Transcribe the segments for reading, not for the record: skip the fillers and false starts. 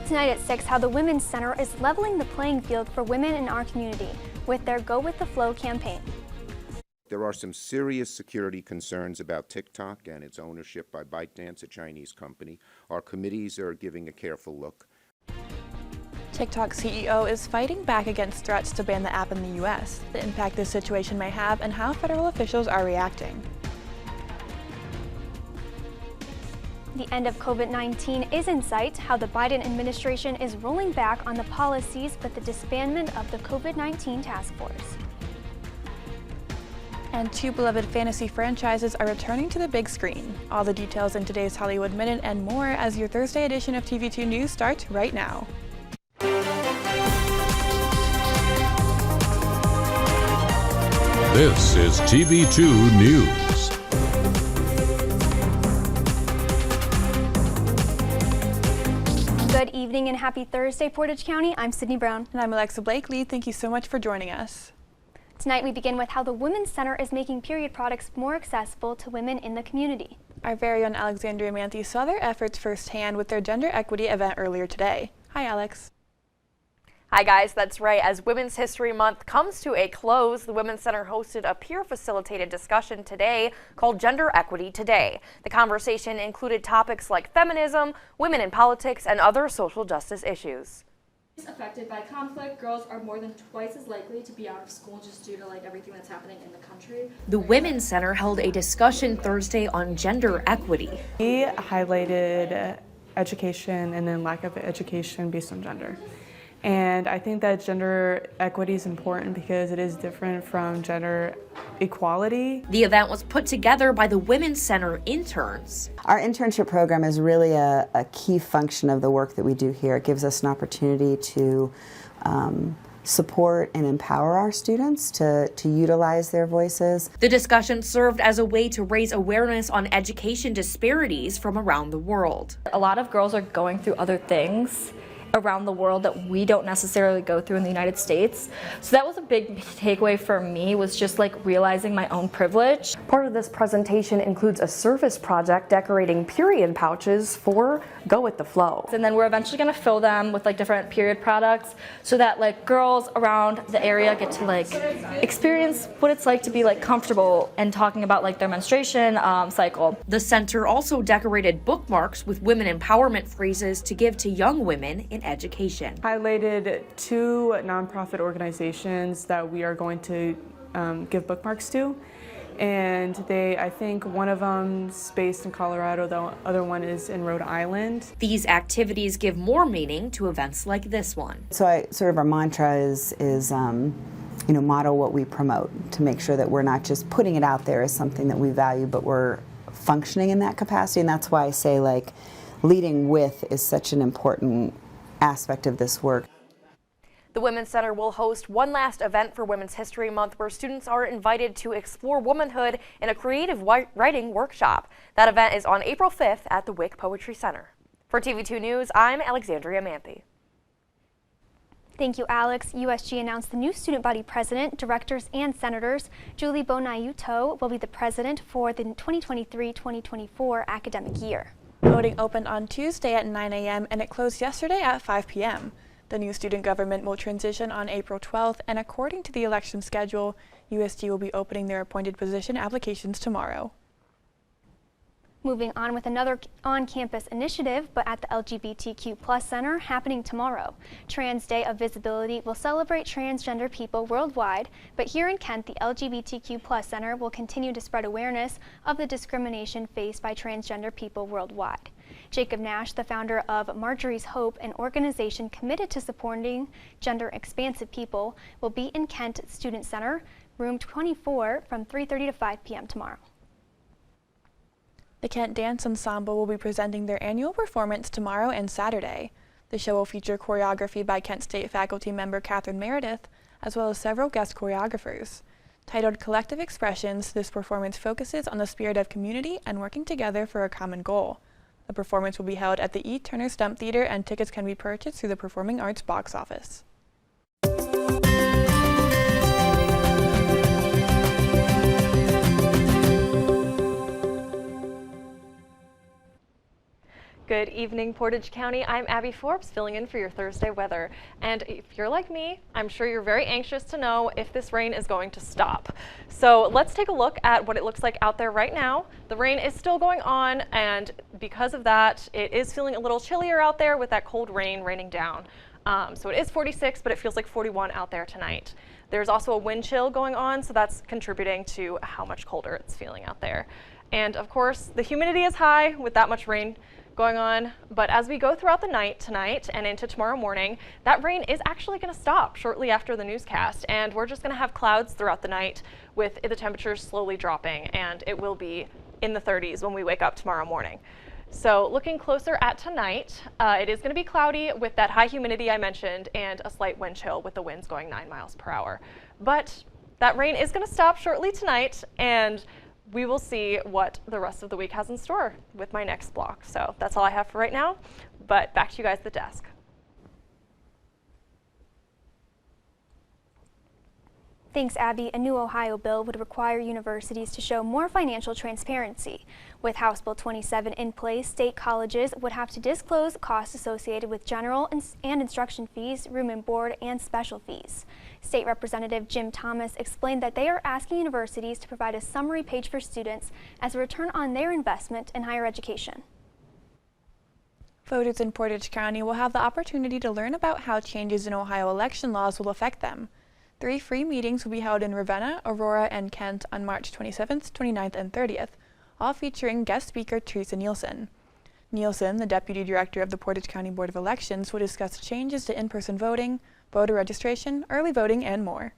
Tonight at 6, how the Women's Center is leveling the playing field for women in our community with their Go With The Flow campaign. There are some serious security concerns about TikTok and its ownership by ByteDance, a Chinese company. Our committees are giving a careful look. TikTok CEO is fighting back against threats to ban the app in the U.S., the impact this situation may have, and how federal officials are reacting. The end of COVID-19 is in sight, how the Biden administration is rolling back on the policies with the disbandment of the COVID-19 task force. And two beloved fantasy franchises are returning to the big screen. All the details in today's Hollywood Minute and more as your Thursday edition of TV2 News starts right now. This is TV2 News. Good evening and happy Thursday, Portage County. I'm Sydney Brown. And I'm Alexa Blakley. Thank you so much for joining us. Tonight we begin with how the Women's Center is making period products more accessible to women in the community. Our very own Alexandria Manthey saw their efforts firsthand with their gender equity event earlier today. Hi, Alex. Hi guys, that's right. As Women's History Month comes to a close, the Women's Center hosted a peer-facilitated discussion today called Gender Equity Today. The conversation included topics like feminism, women in politics, and other social justice issues. Affected by conflict, girls are more than twice as likely to be out of school just due to everything that's happening in the country. The Women's Center held a discussion Thursday on gender equity. We highlighted education and then lack of education based on gender. And I think that gender equity is important because it is different from gender equality. The event was put together by the Women's Center interns. Our internship program is really a key function of the work that we do here. It gives us an opportunity to support and empower our students to utilize their voices. The discussion served as a way to raise awareness on education disparities from around the world. A lot of girls are going through other things around the world that we don't necessarily go through in the United States. So that was a big takeaway for me, was just realizing my own privilege. Part of this presentation includes a service project decorating period pouches for Go With The Flow. And then we're eventually going to fill them with different period products so that girls around the area get to experience what it's like to be comfortable and talking about their menstruation cycle. The center also decorated bookmarks with women empowerment phrases to give to young women in education. Highlighted two nonprofit organizations that we are going to give bookmarks to. And I think one of them's based in Colorado, the other one is in Rhode Island. These activities give more meaning to events like this one. So our mantra is model what we promote, to make sure that we're not just putting it out there as something that we value, but we're functioning in that capacity. And that's why I say leading with is such an important aspect of this work. The Women's Center will host one last event for Women's History Month where students are invited to explore womanhood in a creative writing workshop. That event is on April 5th at the Wick Poetry Center. For TV2 News, I'm Alexandria Manthey. Thank you, Alex. USG announced the new student body president, directors, and senators. Julie Bonayuto will be the president for the 2023-2024 academic year. Voting opened on Tuesday at 9 a.m. and it closed yesterday at 5 p.m. The new student government will transition on April 12th, and according to the election schedule, USG will be opening their appointed position applications tomorrow. Moving on with another on-campus initiative, but at the LGBTQ+ Center, happening tomorrow. Trans Day of Visibility will celebrate transgender people worldwide, but here in Kent, the LGBTQ+ Center will continue to spread awareness of the discrimination faced by transgender people worldwide. Jacob Nash, the founder of Marjorie's Hope, an organization committed to supporting gender-expansive people, will be in Kent Student Center, room 24, from 3:30 to 5 p.m. tomorrow. The Kent Dance Ensemble will be presenting their annual performance tomorrow and Saturday. The show will feature choreography by Kent State faculty member Catherine Meredith, as well as several guest choreographers. Titled Collective Expressions, this performance focuses on the spirit of community and working together for a common goal. The performance will be held at the E. Turner Stump Theater, and tickets can be purchased through the Performing Arts box office. Good evening, Portage County. I'm Abby Forbes, filling in for your Thursday weather. And if you're like me, I'm sure you're very anxious to know if this rain is going to stop. So let's take a look at what it looks like out there right now. The rain is still going on, and because of that, it is feeling a little chillier out there with that cold rain raining down. So it is 46, but it feels like 41 out there tonight. There's also a wind chill going on, so that's contributing to how much colder it's feeling out there. And of course, the humidity is high with that much rain going on, but as we go throughout the night tonight and into tomorrow morning, that rain is actually going to stop shortly after the newscast, and we're just going to have clouds throughout the night with the temperatures slowly dropping, and it will be in the 30s when we wake up tomorrow morning. So looking closer at tonight, it is going to be cloudy with that high humidity I mentioned and a slight wind chill with the winds going 9 miles per hour. But that rain is going to stop shortly tonight, and we will see what the rest of the week has in store with my next block. So that's all I have for right now, but back to you guys at the desk. Thanks, Abby. A new Ohio bill would require universities to show more financial transparency. With House Bill 27 in place, state colleges would have to disclose costs associated with general and instruction fees, room and board, and special fees. State Representative Jim Thomas explained that they are asking universities to provide a summary page for students as a return on their investment in higher education. Voters in Portage County will have the opportunity to learn about how changes in Ohio election laws will affect them. 3 free meetings will be held in Ravenna, Aurora, and Kent on March 27th, 29th, and 30th, all featuring guest speaker Teresa Nielsen. Nielsen, the Deputy Director of the Portage County Board of Elections, will discuss changes to in-person voting, voter registration, early voting, and more.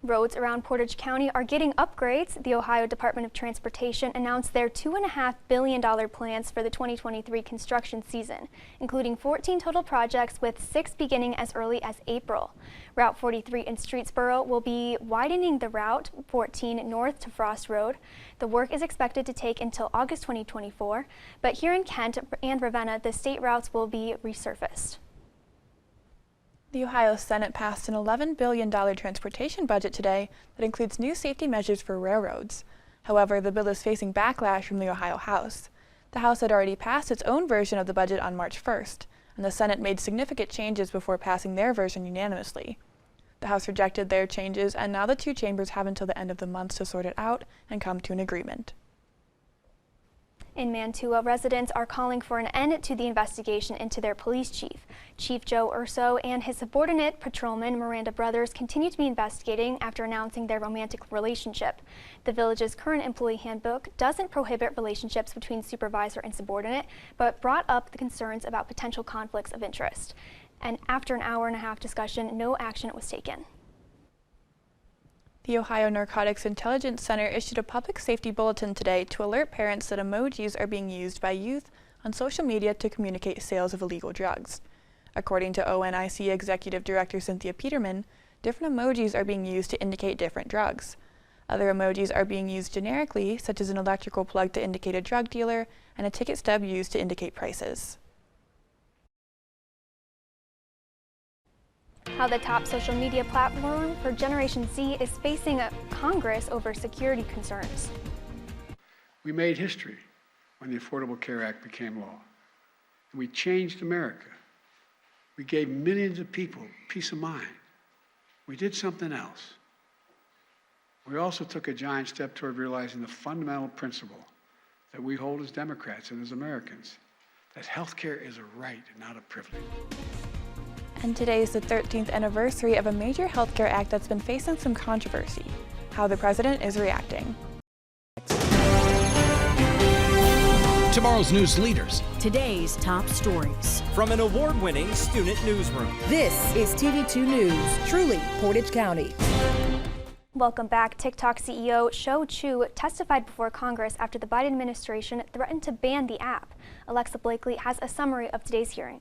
Roads around Portage County are getting upgrades. The Ohio Department of Transportation announced their $2.5 billion plans for the 2023 construction season, including 14 total projects with 6 beginning as early as April. Route 43 in Streetsboro will be widening the Route 14 north to Frost Road. The work is expected to take until August 2024, but here in Kent and Ravenna, the state routes will be resurfaced. The Ohio Senate passed an $11 billion transportation budget today that includes new safety measures for railroads. However, the bill is facing backlash from the Ohio House. The House had already passed its own version of the budget on March 1st, and the Senate made significant changes before passing their version unanimously. The House rejected their changes, and now the 2 chambers have until the end of the month to sort it out and come to an agreement. In Mantua, residents are calling for an end to the investigation into their police chief. Chief Joe Urso and his subordinate patrolman Miranda Brothers continue to be investigating after announcing their romantic relationship. The village's current employee handbook doesn't prohibit relationships between supervisor and subordinate, but brought up the concerns about potential conflicts of interest. And after an hour-and-a-half discussion, no action was taken. The Ohio Narcotics Intelligence Center issued a public safety bulletin today to alert parents that emojis are being used by youth on social media to communicate sales of illegal drugs. According to ONIC Executive Director Cynthia Peterman, different emojis are being used to indicate different drugs. Other emojis are being used generically, such as an electrical plug to indicate a drug dealer and a ticket stub used to indicate prices. How the top social media platform for Generation Z is facing a Congress over security concerns. We made history when the Affordable Care Act became law. And we changed America. We gave millions of people peace of mind. We did something else. We also took a giant step toward realizing the fundamental principle that we hold as Democrats and as Americans, that health care is a right and not a privilege. And today is the 13th anniversary of a major healthcare act that's been facing some controversy. How the president is reacting. Tomorrow's news leaders. Today's top stories. From an award-winning student newsroom. This is TV2 News, truly Portage County. Welcome back. TikTok CEO Shou Chew testified before Congress after the Biden administration threatened to ban the app. Alexa Blakley has a summary of today's hearing.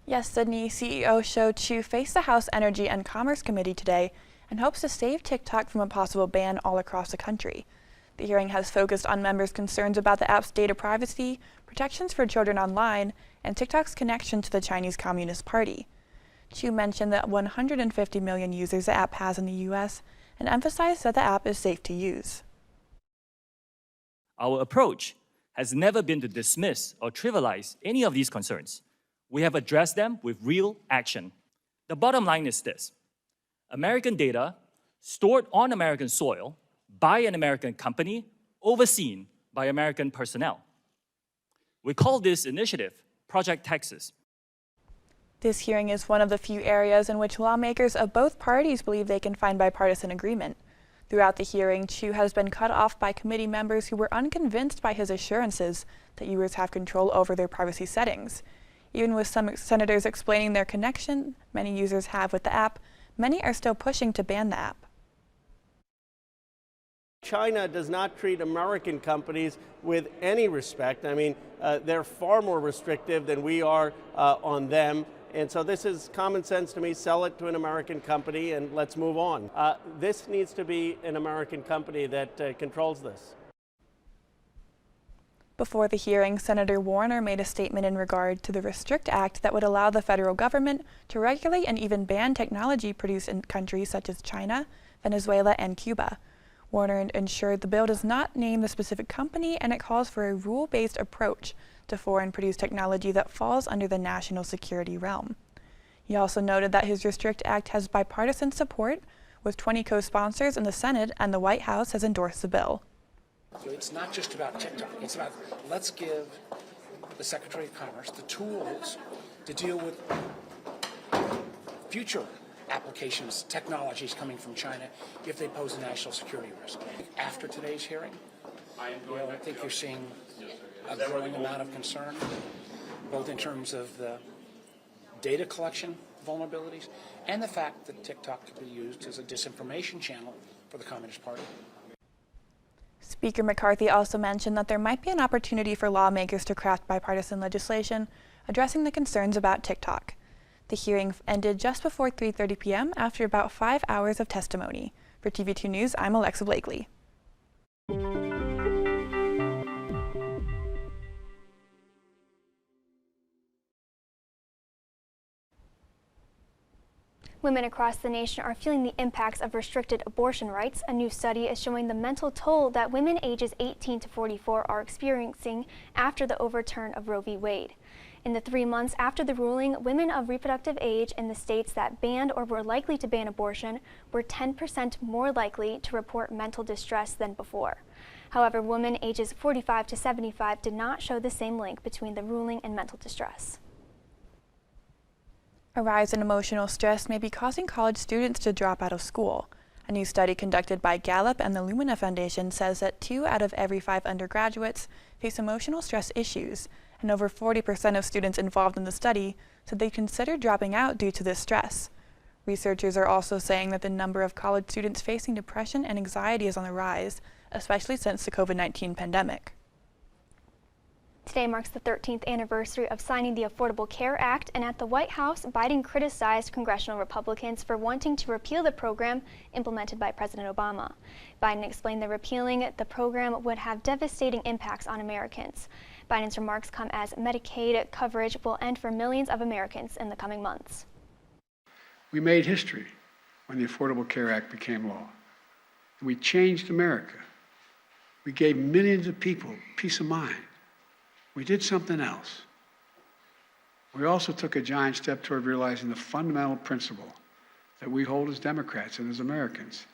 Yes, Sydney, CEO Shou Chew faced the House Energy and Commerce Committee today and hopes to save TikTok from a possible ban all across the country. The hearing has focused on members' concerns about the app's data privacy, protections for children online, and TikTok's connection to the Chinese Communist Party. Chew mentioned the 150 million users the app has in the U.S. and emphasized that the app is safe to use. Our approach has never been to dismiss or trivialize any of these concerns. We have addressed them with real action. The bottom line is this: American data stored on American soil by an American company, overseen by American personnel. We call this initiative Project Texas. This hearing is one of the few areas in which lawmakers of both parties believe they can find bipartisan agreement. Throughout the hearing, Chu has been cut off by committee members who were unconvinced by his assurances that users have control over their privacy settings. Even with some senators explaining their connection many users have with the app, many are still pushing to ban the app. China does not treat American companies with any respect. I mean, they're far more restrictive than we are on them. And so this is common sense to me. Sell it to an American company and let's move on. This needs to be an American company that controls this. Before the hearing, Senator Warner made a statement in regard to the Restrict Act that would allow the federal government to regulate and even ban technology produced in countries such as China, Venezuela, and Cuba. Warner ensured the bill does not name the specific company, and it calls for a rule-based approach to foreign-produced technology that falls under the national security realm. He also noted that his Restrict Act has bipartisan support, with 20 co-sponsors in the Senate, and the White House has endorsed the bill. So it's not just about TikTok. It's about, let's give the Secretary of Commerce the tools to deal with future applications, technologies coming from China if they pose a national security risk. After today's hearing, I think you're seeing a growing amount of concern, both in terms of the data collection vulnerabilities and the fact that TikTok could be used as a disinformation channel for the Communist Party. Speaker McCarthy also mentioned that there might be an opportunity for lawmakers to craft bipartisan legislation addressing the concerns about TikTok. The hearing ended just before 3:30 p.m. after about 5 hours of testimony. For TV2 News, I'm Alexa Blakley. Women across the nation are feeling the impacts of restricted abortion rights. A new study is showing the mental toll that women ages 18 to 44 are experiencing after the overturn of Roe v. Wade. In the 3 months after the ruling, women of reproductive age in the states that banned or were likely to ban abortion were 10% more likely to report mental distress than before. However, women ages 45 to 75 did not show the same link between the ruling and mental distress. A rise in emotional stress may be causing college students to drop out of school. A new study conducted by Gallup and the Lumina Foundation says that 2 out of every 5 undergraduates face emotional stress issues, and over 40% of students involved in the study said they considered dropping out due to this stress. Researchers are also saying that the number of college students facing depression and anxiety is on the rise, especially since the COVID-19 pandemic. Today marks the 13th anniversary of signing the Affordable Care Act, and at the White House, Biden criticized congressional Republicans for wanting to repeal the program implemented by President Obama. Biden explained that repealing the program would have devastating impacts on Americans. Biden's remarks come as Medicaid coverage will end for millions of Americans in the coming months. We made history when the Affordable Care Act became law. And we changed America. We gave millions of people peace of mind. We did something else. We also took a giant step toward realizing the fundamental principle that we hold as Democrats and as Americans,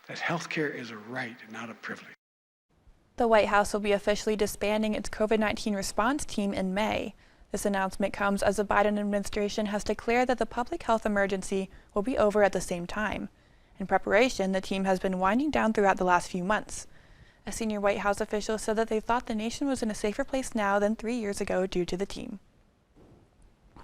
that health care is a right and not a privilege. The White House will be officially disbanding its COVID-19 response team in May. This announcement comes as the Biden administration has declared that the public health emergency will be over at the same time. In preparation, the team has been winding down throughout the last few months. A senior White House official said that they thought the nation was in a safer place now than 3 years ago due to the team.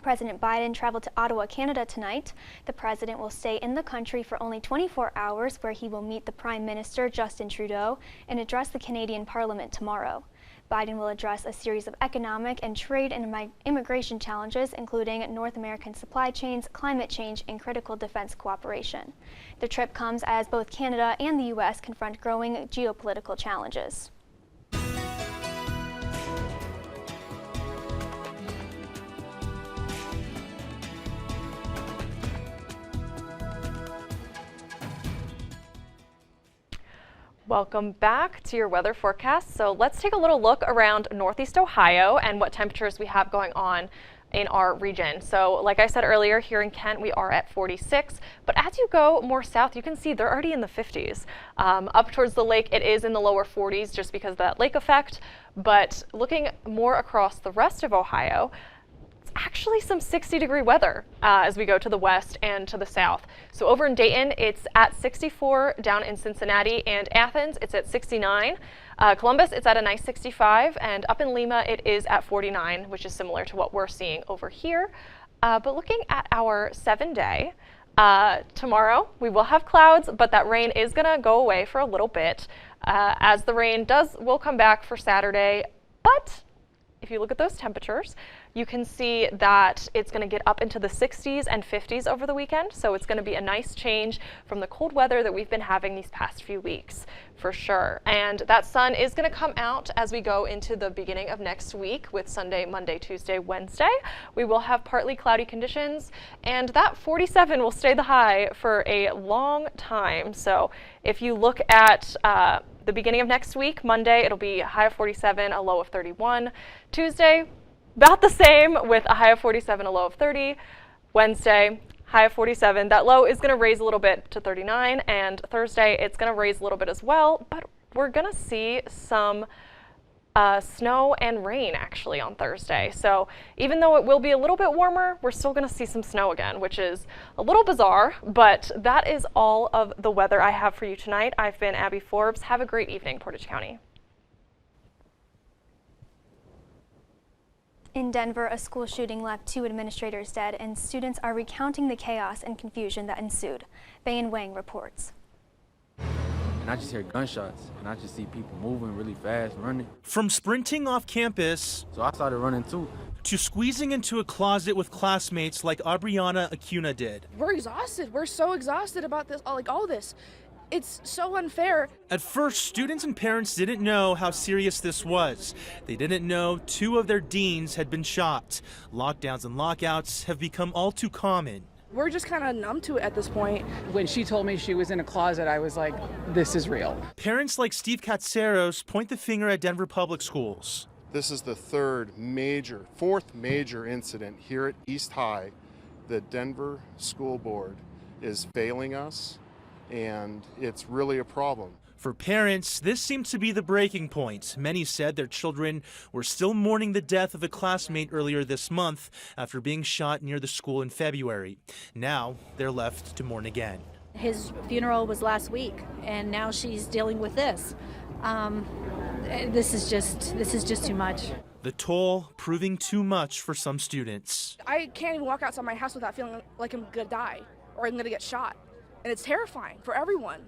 President Biden traveled to Ottawa, Canada tonight. The president will stay in the country for only 24 hours, where he will meet the Prime Minister, Justin Trudeau, and address the Canadian Parliament tomorrow. Biden will address a series of economic and trade and immigration challenges, including North American supply chains, climate change, and critical defense cooperation. The trip comes as both Canada and the U.S. confront growing geopolitical challenges. Welcome back to your weather forecast. So let's take a little look around Northeast Ohio and what temperatures we have going on in our region. So like I said earlier, here in Kent we are at 46, but as you go more south you can see they're already in the 50s. Up towards the lake it is in the lower 40s just because of that lake effect, but looking more across the rest of Ohio, actually some 60-degree weather as we go to the west and to the south. So over in Dayton, it's at 64, down in Cincinnati and Athens, it's at 69. Columbus, it's at a nice 65, and up in Lima, it is at 49, which is similar to what we're seeing over here. But looking at our 7-day, tomorrow we will have clouds, but that rain is going to go away for a little bit, as the rain will come back for Saturday. But if you look at those temperatures, you can see that it's going to get up into the 60s and 50s over the weekend. So it's going to be a nice change from the cold weather that we've been having these past few weeks, for sure. And that sun is going to come out as we go into the beginning of next week with Sunday, Monday, Tuesday, Wednesday. We will have partly cloudy conditions, and that 47 will stay the high for a long time. So if you look at the beginning of next week, Monday, it'll be a high of 47, a low of 31. Tuesday, about the same with a high of 47, a low of 30. Wednesday, high of 47. That low is going to raise a little bit to 39, and Thursday it's going to raise a little bit as well, but we're going to see some snow and rain actually on Thursday. So even though it will be a little bit warmer, we're still going to see some snow again, which is a little bizarre, but that is all of the weather I have for you tonight. I've been Abby Forbes. Have a great evening, Portage County. In Denver, a school shooting left 2 administrators dead, and students are recounting the chaos and confusion that ensued. Bayan Wang reports. And I just hear gunshots, and I just see people moving really fast, running. From sprinting off campus, so I started running too, to squeezing into a closet with classmates like Abriana Acuna did. We're exhausted. We're so exhausted about this, all this. It's so unfair. At first, students and parents didn't know how serious this was. They didn't know 2 of their deans had been shot. Lockdowns and lockouts have become all too common. We're just kind of numb to it at this point. When she told me she was in a closet, I was like, this is real. Parents like Steve Katseros point the finger at Denver Public Schools. This is the fourth major incident here at East High. The Denver School Board is failing us, and it's really a problem. For parents, this seemed to be the breaking point. Many said their children were still mourning the death of a classmate earlier this month after being shot near the school in February. Now they're left to mourn again. His funeral was last week, and now she's dealing with this. This is just too much. The toll proving too much for some students. I can't even walk outside my house without feeling like I'm gonna die or I'm gonna get shot. And it's terrifying for everyone.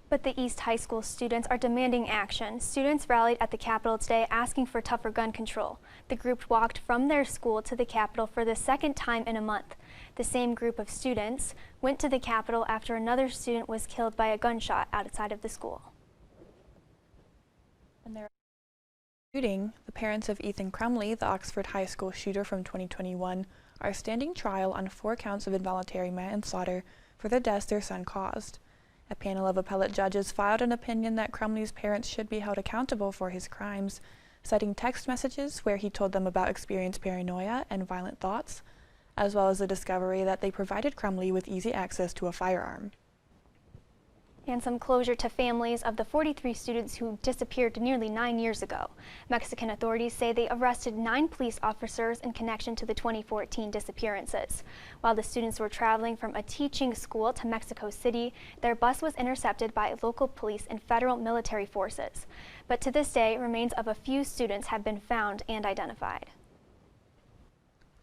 But the East High School students are demanding action. Students rallied at the Capitol today asking for tougher gun control. The group walked from their school to the Capitol for the 2nd time in a month. The same group of students went to the Capitol after another student was killed by a gunshot outside of the school. And there shooting, the parents of Ethan Crumley, the Oxford High School shooter from 2021, are standing trial on 4 counts of involuntary manslaughter for the deaths their son caused. A panel of appellate judges filed an opinion that Crumley's parents should be held accountable for his crimes, citing text messages where he told them about experienced paranoia and violent thoughts, as well as the discovery that they provided Crumley with easy access to a firearm. And some closure to families of the 43 students who disappeared nearly 9 years ago. Mexican authorities say they arrested 9 police officers in connection to the 2014 disappearances. While the students were traveling from a teaching school to Mexico City, their bus was intercepted by local police and federal military forces. But to this day, remains of a few students have been found and identified.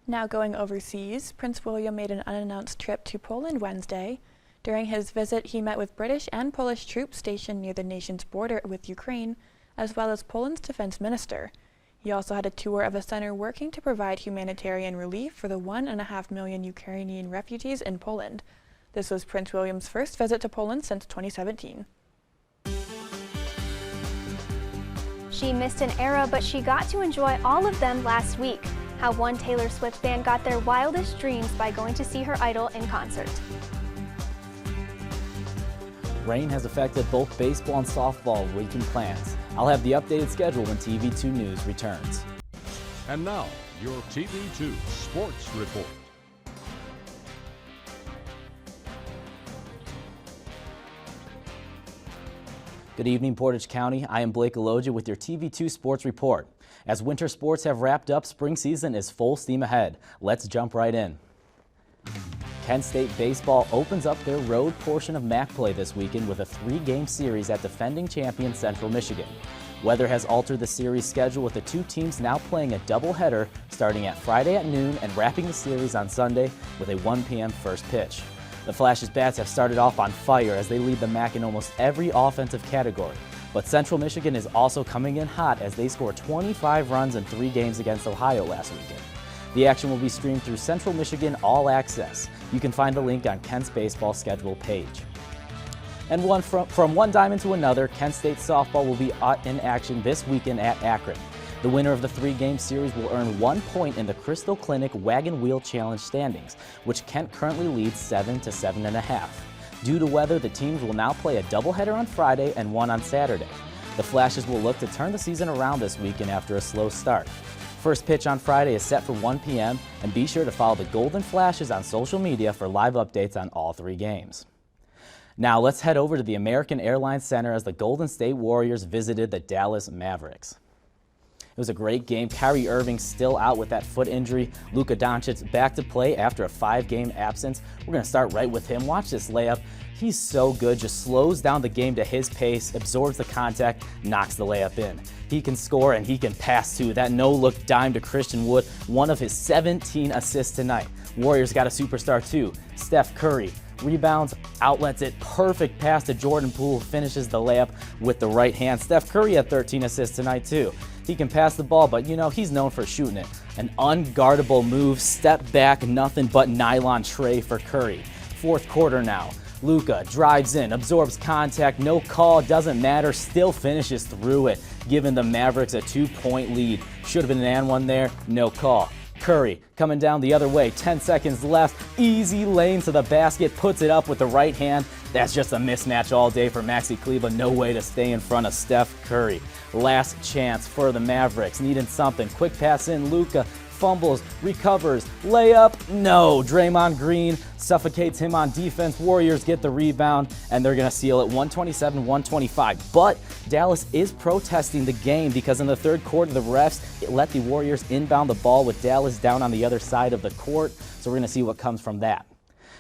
Now going overseas, Prince William made an unannounced trip to Poland Wednesday. During his visit, he met with British and Polish troops stationed near the nation's border with Ukraine, as well as Poland's defense minister. He also had a tour of a center working to provide humanitarian relief for the 1.5 million Ukrainian refugees in Poland. This was Prince William's first visit to Poland since 2017. She missed an era, but she got to enjoy all of them last week. How one Taylor Swift fan got their wildest dreams by going to see her idol in concert. rain has affected both baseball and softball weekend plans. I'll have the updated schedule when TV2 News returns. And now, your TV2 Sports Report. Good evening, Portage County. I am Blake Goloja with your TV2 Sports Report. As winter sports have wrapped up, spring season is full steam ahead. Let's jump right in. Kent State baseball opens up their road portion of MAC play this weekend with a 3-game series at defending champion Central Michigan. Weather has altered the series schedule with the two teams now playing a doubleheader starting at Friday at noon and wrapping the series on Sunday with a 1 p.m. first pitch. The Flash's bats have started off on fire as they lead the MAC in almost every offensive category. But Central Michigan is also coming in hot as they scored 25 runs in 3 games against Ohio last weekend. The action will be streamed through Central Michigan All Access. You can find the link on Kent's baseball schedule page. And from one diamond to another, Kent State softball will be in action this weekend at Akron. The winner of the 3-game series will earn 1 point in the Crystal Clinic Wagon Wheel Challenge standings, which Kent currently leads 7 to 7.5. Due to weather, the teams will now play a doubleheader on Friday and one on Saturday. The Flashes will look to turn the season around this weekend after a slow start. First pitch on Friday is set for 1 p.m. and be sure to follow the Golden Flashes on social media for live updates on all 3 games. Now let's head over to the American Airlines Center as the Golden State Warriors visited the Dallas Mavericks. It was a great game. Kyrie Irving still out with that foot injury. Luka Doncic back to play after a 5-game absence. We're going to start right with him. Watch this layup. He's so good, just slows down the game to his pace, absorbs the contact, knocks the layup in. He can score and he can pass too. That no-look dime to Christian Wood, one of his 17 assists tonight. Warriors got a superstar too, Steph Curry. Rebounds, outlets it, perfect pass to Jordan Poole, finishes the layup with the right hand. Steph Curry had 13 assists tonight too. He can pass the ball, but you know, he's known for shooting it. An unguardable move, step back, nothing but nylon tray for Curry. Fourth quarter now. Luka drives in, absorbs contact, no call, doesn't matter, still finishes through it, giving the Mavericks a 2-point lead. Should have been an and one there, no call. Curry coming down the other way, 10 seconds left, easy lane to the basket, puts it up with the right hand. That's just a mismatch all day for Maxi Kleber, no way to stay in front of Steph Curry. Last chance for the Mavericks, needing something, quick pass in, Luka fumbles, recovers, layup, no. Draymond Green suffocates him on defense. Warriors get the rebound, and they're going to seal it 127-125. But Dallas is protesting the game because in the third quarter, the refs let the Warriors inbound the ball with Dallas down on the other side of the court. So we're going to see what comes from that.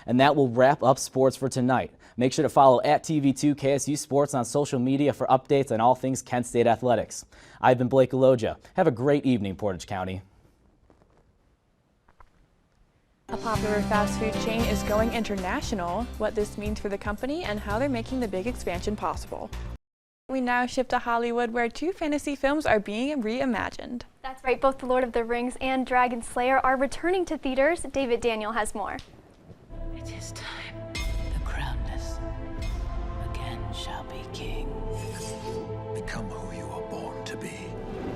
And that will wrap up sports for tonight. Make sure to follow at TV2 KSU Sports on social media for updates on all things Kent State athletics. I've been Blake Goloja. Have a great evening, Portage County. A popular fast food chain is going international, what this means for the company, and how they're making the big expansion possible. We now shift to Hollywood, where 2 fantasy films are being reimagined. That's right, both The Lord of the Rings and Dragon Slayer are returning to theaters. David Daniel has more. It is time. The crownless again shall be king. Become who you are born to be.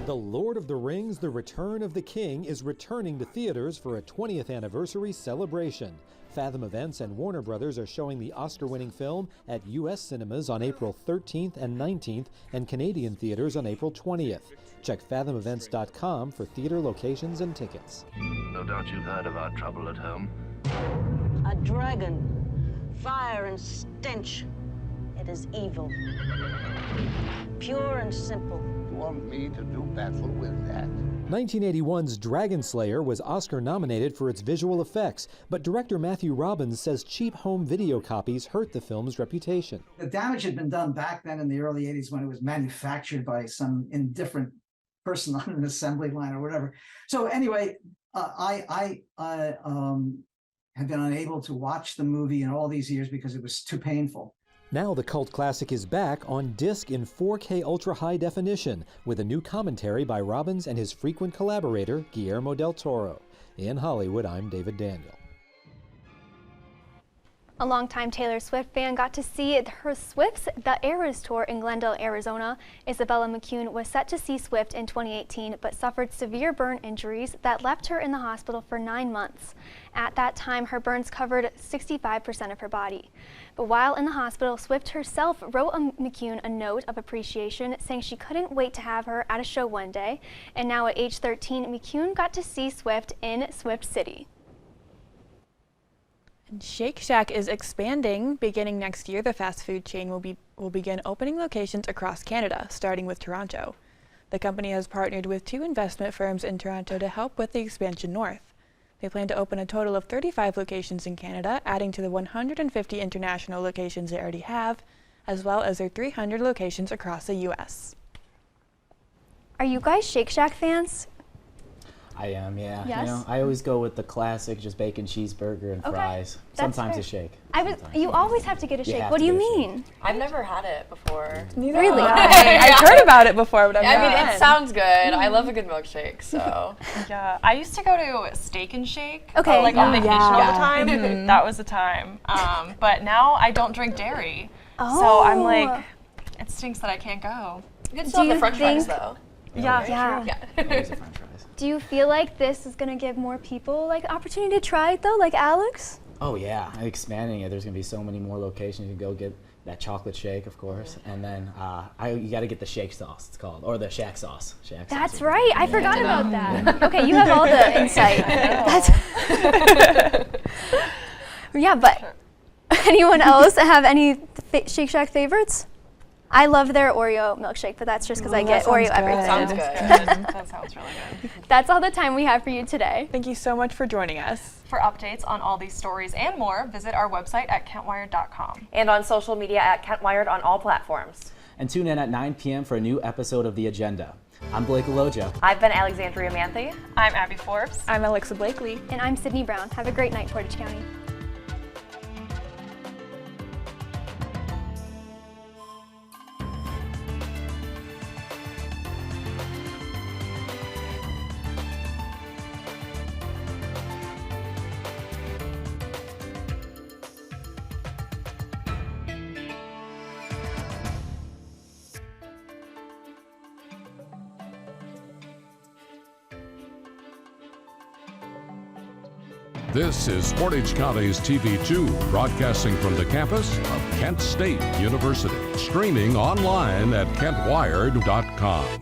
The Lord of the Rings, The Return of the King is returning to theaters for a 20th anniversary celebration. Fathom Events and Warner Brothers are showing the Oscar-winning film at U.S. cinemas on April 13th and 19th and Canadian theaters on April 20th. Check fathomevents.com for theater locations and tickets. No doubt you've heard of our trouble at home. A dragon, fire and stench. It is evil. Pure and simple. You want me to do battle with that? 1981's Dragon Slayer was Oscar nominated for its visual effects, but director Matthew Robbins says cheap home video copies hurt the film's reputation. The damage had been done back then in the early 80s when it was manufactured by some indifferent person on an assembly line or whatever. So anyway, I have been unable to watch the movie in all these years because it was too painful. Now the cult classic is back on disc in 4K Ultra High Definition with a new commentary by Robbins and his frequent collaborator, Guillermo del Toro. In Hollywood, I'm David Daniel. A longtime Taylor Swift fan got to see her Swift's The Eras Tour in Glendale, Arizona. Isabella McCune was set to see Swift in 2018, but suffered severe burn injuries that left her in the hospital for 9 months. At that time, her burns covered 65% of her body. But while in the hospital, Swift herself wrote McCune a note of appreciation, saying she couldn't wait to have her at a show one day. And now at age 13, McCune got to see Swift in Swift City. Shake Shack is expanding. Beginning next year, the fast food chain will begin opening locations across Canada, starting with Toronto. The company has partnered with 2 investment firms in Toronto to help with the expansion north. They plan to open a total of 35 locations in Canada, adding to the 150 international locations they already have, as well as their 300 locations across the U.S. Are you guys Shake Shack fans? I am, yeah. Yes? You know, I always go with the classic, just bacon cheeseburger and fries. Sometimes a shake. You always have to get a shake. have What to do you get a mean? I've never had it before. Neither Really? I've heard about it before, but I mean, it sounds good. I love a good milkshake, so. Yeah, I used to go to Steak and Shake. Okay. Like on vacation all the time. Mhm. That was the time. But now I don't drink dairy. Oh. So I'm like, it stinks that I can't go. You can still have the french fries, though. Yeah. Do you feel like this is gonna give more people like opportunity to try it though, like Alex? Oh yeah, expanding it. There's gonna be so many more locations. You can go get that chocolate shake, of course, and then you got to get the shake sauce. It's called, or the Shack sauce. That's right. I forgot about that. Okay, you have all the insight. Yeah, but anyone else have any Shake Shack favorites? I love their Oreo milkshake, but that's just because I get Oreo every time. Sounds good. That sounds really good. That's all the time we have for you today. Thank you so much for joining us. For updates on all these stories and more, visit our website at kentwired.com. And on social media at KentWired on all platforms. And tune in at 9 p.m. for a new episode of The Agenda. I'm Blake Goloja. I've been Alexandria Manthey. I'm Abby Forbes. I'm Alexa Blakley. And I'm Sydney Brown. Have a great night, Portage County. This is Portage County's TV2, broadcasting from the campus of Kent State University, streaming online at kentwired.com.